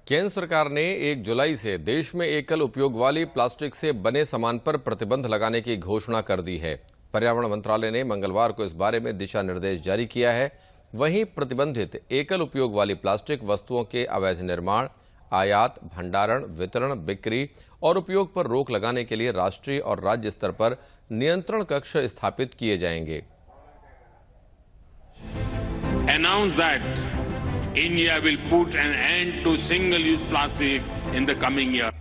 केंद्र सरकार ने 1 जुलाई से देश में एकल उपयोग वाली प्लास्टिक से बने सामान पर प्रतिबंध लगाने की घोषणा कर दी है। पर्यावरण मंत्रालय ने मंगलवार को इस बारे में दिशा निर्देश जारी किया है। वहीं प्रतिबंधित एकल उपयोग वाली प्लास्टिक वस्तुओं के अवैध निर्माण, आयात, भंडारण, वितरण, बिक्री और उपयोग पर रोक लगाने के लिए राष्ट्रीय और राज्य स्तर पर नियंत्रण कक्ष स्थापित किए जाएंगे। Announce that India will put an end to single-use plastic in the coming year.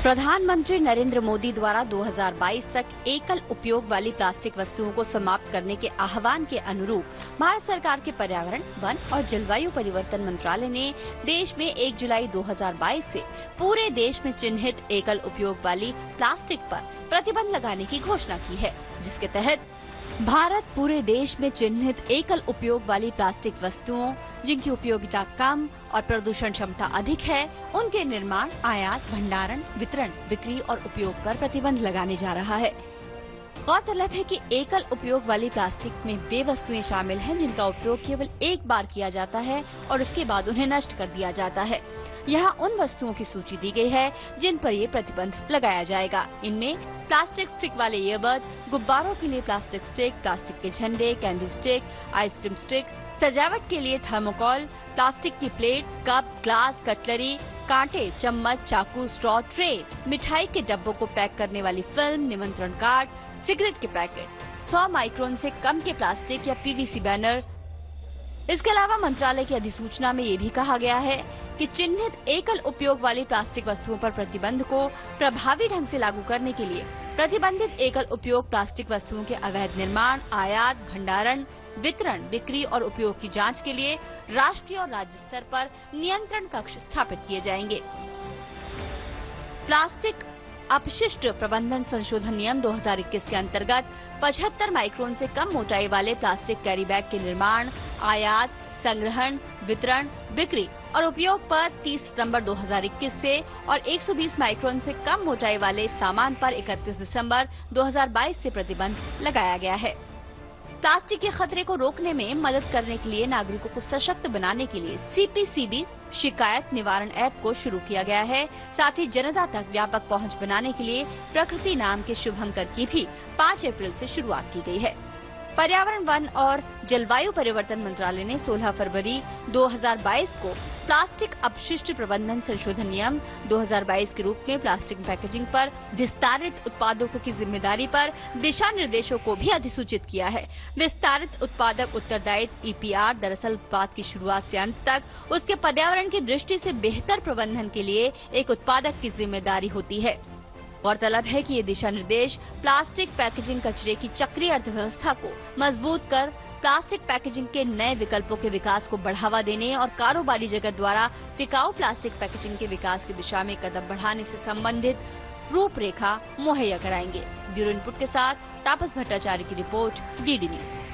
प्रधानमंत्री नरेंद्र मोदी द्वारा 2022 तक एकल उपयोग वाली प्लास्टिक वस्तुओं को समाप्त करने के आह्वान के अनुरूप भारत सरकार के पर्यावरण, वन और जलवायु परिवर्तन मंत्रालय ने देश में 1 जुलाई 2022 से पूरे देश में चिन्हित एकल उपयोग वाली प्लास्टिक पर प्रतिबंध लगाने की घोषणा की है, जिसके तहत भारत पूरे देश में चिन्हित एकल उपयोग वाली प्लास्टिक वस्तुओं जिनकी उपयोगिता कम और प्रदूषण क्षमता अधिक है, उनके निर्माण, आयात, भंडारण, वितरण, बिक्री और उपयोग पर प्रतिबंध लगाने जा रहा है। गौरतलब है कि एकल उपयोग वाली प्लास्टिक में वे वस्तुएं शामिल हैं जिनका उपयोग केवल एक बार किया जाता है और उसके बाद उन्हें नष्ट कर दिया जाता है। यहाँ उन वस्तुओं की सूची दी गई है जिन पर ये प्रतिबंध लगाया जाएगा। इनमें प्लास्टिक स्टिक वाले ईयरबड, गुब्बारों के लिए प्लास्टिक स्टिक, प्लास्टिक के झंडे, कैंडी स्टिक, आइसक्रीम स्टिक, सजावट के लिए थर्मोकॉल, प्लास्टिक की प्लेट्स, कप, ग्लास, कटलरी, कांटे, चम्मच, चाकू, स्ट्रॉ, ट्रे, मिठाई के डब्बों को पैक करने वाली फिल्म, निमंत्रण कार्ड, सिगरेट के पैकेट, 100 माइक्रोन से कम के प्लास्टिक या पीवीसी बैनर। इसके अलावा मंत्रालय की अधिसूचना में ये भी कहा गया है कि चिन्हित एकल उपयोग वाली प्लास्टिक वस्तुओं पर प्रतिबंध को प्रभावी ढंग से लागू करने के लिए प्रतिबंधित एकल उपयोग प्लास्टिक वस्तुओं के अवैध निर्माण, आयात, भंडारण, वितरण, बिक्री और उपयोग की जांच के लिए राष्ट्रीय और राज्य स्तर पर नियंत्रण कक्ष स्थापित किए जाएंगे। प्लास्टिक अपशिष्ट प्रबंधन संशोधन नियम 2021 के अंतर्गत 75 माइक्रोन से कम मोटाई वाले प्लास्टिक कैरी बैग के निर्माण, आयात, संग्रहण, वितरण, बिक्री और उपयोग पर 30 सितंबर 2021 से और 120 माइक्रोन से कम मोटाई वाले सामान पर 31 दिसंबर 2022 से प्रतिबंध लगाया गया है। प्लास्टिक के खतरे को रोकने में मदद करने के लिए नागरिकों को सशक्त बनाने के लिए CPCB शिकायत निवारण ऐप को शुरू किया गया है। साथ ही जनता तक व्यापक पहुंच बनाने के लिए प्रकृति नाम के शुभंकर की भी 5 अप्रैल से शुरुआत की गई है। पर्यावरण, वन और जलवायु परिवर्तन मंत्रालय ने 16 फरवरी 2022 को प्लास्टिक अपशिष्ट प्रबंधन संशोधन नियम 2022 के रूप में प्लास्टिक पैकेजिंग पर विस्तारित उत्पादकों की जिम्मेदारी पर दिशा निर्देशों को भी अधिसूचित किया है। विस्तारित उत्पादक उत्तरदायित्व EPR दरअसल उत्पाद की शुरुआत से अंत तक उसके पर्यावरण की दृष्टि से बेहतर प्रबंधन के लिए एक उत्पादक की जिम्मेदारी होती है। गौरतलब है कि ये दिशा निर्देश प्लास्टिक पैकेजिंग कचरे की चक्रीय अर्थव्यवस्था को मजबूत कर प्लास्टिक पैकेजिंग के नए विकल्पों के विकास को बढ़ावा देने और कारोबारी जगत द्वारा टिकाऊ प्लास्टिक पैकेजिंग के विकास की दिशा में कदम बढ़ाने से संबंधित रूपरेखा मुहैया कराएंगे। ब्यूरो इनपुट के साथ तापस भट्टाचार्य की रिपोर्ट, DD न्यूज।